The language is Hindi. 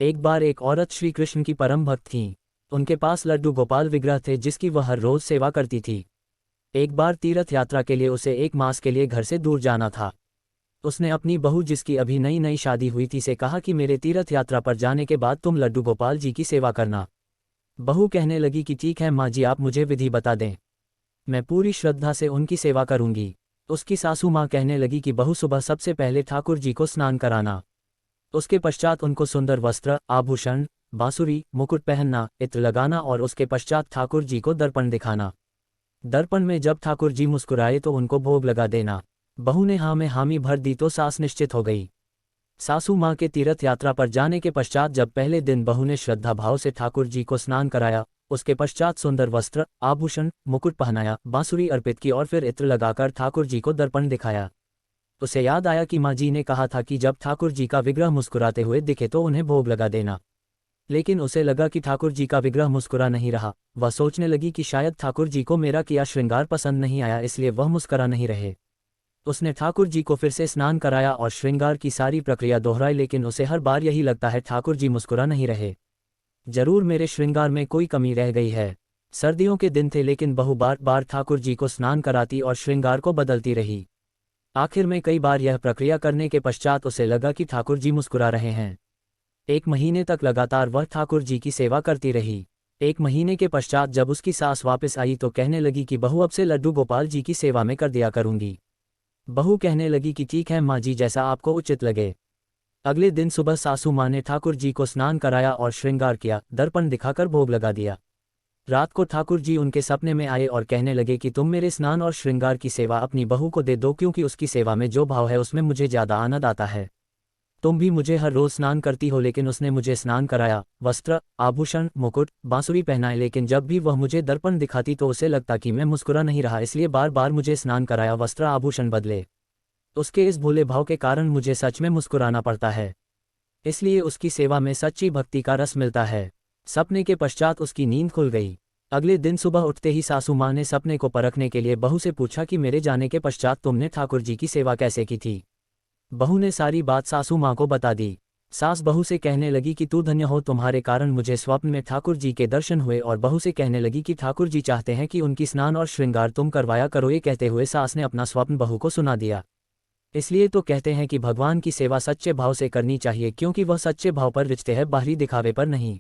एक बार एक औरत श्री कृष्ण की परम भक्त थीं। उनके पास लड्डू गोपाल विग्रह थे जिसकी वह हर रोज सेवा करती थी। एक बार तीर्थ यात्रा के लिए उसे 1 मास के लिए घर से दूर जाना था। उसने अपनी बहू, जिसकी अभी नई नई शादी हुई थी, से कहा कि मेरे तीर्थ यात्रा पर जाने के बाद तुम लड्डू गोपाल जी की सेवा करना। बहू कहने लगी कि ठीक है माँ जी, आप मुझे विधि बता दें, मैं पूरी श्रद्धा से उनकी सेवा करूंगी। उसकी सासू माँ कहने लगी कि बहू, सुबह सबसे पहले ठाकुर जी को स्नान कराना, उसके पश्चात उनको सुंदर वस्त्र, आभूषण, बांसुरी, मुकुट पहनना, इत्र लगाना और उसके पश्चात ठाकुर जी को दर्पण दिखाना। दर्पण में जब ठाकुर जी मुस्कुराए तो उनको भोग लगा देना। बहू ने हाँ में हामी भर दी तो सास निश्चित हो गई। सासू माँ के तीर्थ यात्रा पर जाने के पश्चात जब पहले दिन बहू ने श्रद्धा भाव से ठाकुर जी को स्नान कराया, उसके पश्चात सुंदर वस्त्र, आभूषण, मुकुट पहनाया, बांसुरी अर्पित की और फिर इत्र लगाकर ठाकुर जी को दर्पण दिखाया, उसे याद आया कि माँ जी ने कहा था कि जब ठाकुर जी का विग्रह मुस्कुराते हुए दिखे तो उन्हें भोग लगा देना। लेकिन उसे लगा कि ठाकुर जी का विग्रह मुस्कुरा नहीं रहा। वह सोचने लगी कि शायद ठाकुर जी को मेरा किया श्रृंगार पसंद नहीं आया, इसलिए वह मुस्कुरा नहीं रहे। उसने ठाकुर जी को फिर से स्नान कराया और श्रृंगार की सारी प्रक्रिया दोहराई, लेकिन उसे हर बार यही लगता है ठाकुर जी मुस्कुरा नहीं रहे, जरूर मेरे श्रृंगार में कोई कमी रह गई है। सर्दियों के दिन थे, लेकिन बहू बार बार ठाकुर जी को स्नान कराती और श्रृंगार को बदलती रही। आखिर में कई बार यह प्रक्रिया करने के पश्चात उसे लगा कि ठाकुर जी मुस्कुरा रहे हैं। 1 महीने तक लगातार वह ठाकुर जी की सेवा करती रही। 1 महीने के पश्चात जब उसकी सास वापस आई तो कहने लगी कि बहू, अब से लड्डू गोपाल जी की सेवा में कर दिया करूंगी। बहू कहने लगी कि ठीक है माँ जी, जैसा आपको उचित लगे। अगले दिन सुबह सासू माँ ने ठाकुर जी को स्नान कराया और श्रृंगार किया, दर्पण दिखाकर भोग लगा दिया। रात को ठाकुर जी उनके सपने में आए और कहने लगे कि तुम मेरे स्नान और श्रृंगार की सेवा अपनी बहू को दे दो, क्योंकि उसकी सेवा में जो भाव है उसमें मुझे ज़्यादा आनंद आता है। तुम भी मुझे हर रोज स्नान करती हो, लेकिन उसने मुझे स्नान कराया, वस्त्र, आभूषण, मुकुट, बांसुरी पहनाए, लेकिन जब भी वह मुझे दर्पण दिखाती तो उसे लगता कि मैं मुस्कुरा नहीं रहा, इसलिए बार बार मुझे स्नान कराया, वस्त्र आभूषण बदले। उसके इस भोले भाव के कारण मुझे सच में मुस्कुराना पड़ता है, इसलिए उसकी सेवा में सच्ची भक्ति का रस मिलता है। सपने के पश्चात उसकी नींद खुल गई। अगले दिन सुबह उठते ही सासू माँ ने सपने को परखने के लिए बहू से पूछा कि मेरे जाने के पश्चात तुमने ठाकुर जी की सेवा कैसे की थी। बहू ने सारी बात सासू माँ को बता दी। सास बहू से कहने लगी कि तू धन्य हो, तुम्हारे कारण मुझे स्वप्न में ठाकुर जी के दर्शन हुए। और बहू से कहने लगी कि ठाकुर जी चाहते हैं कि उनकी स्नान और श्रृंगार तुम करवाया करो। ये कहते हुए सास ने अपना स्वप्न बहू को सुना दिया। इसलिए तो कहते हैं कि भगवान की सेवा सच्चे भाव से करनी चाहिए, क्योंकि वह सच्चे भाव पर रिझते हैं, बाहरी दिखावे पर नहीं।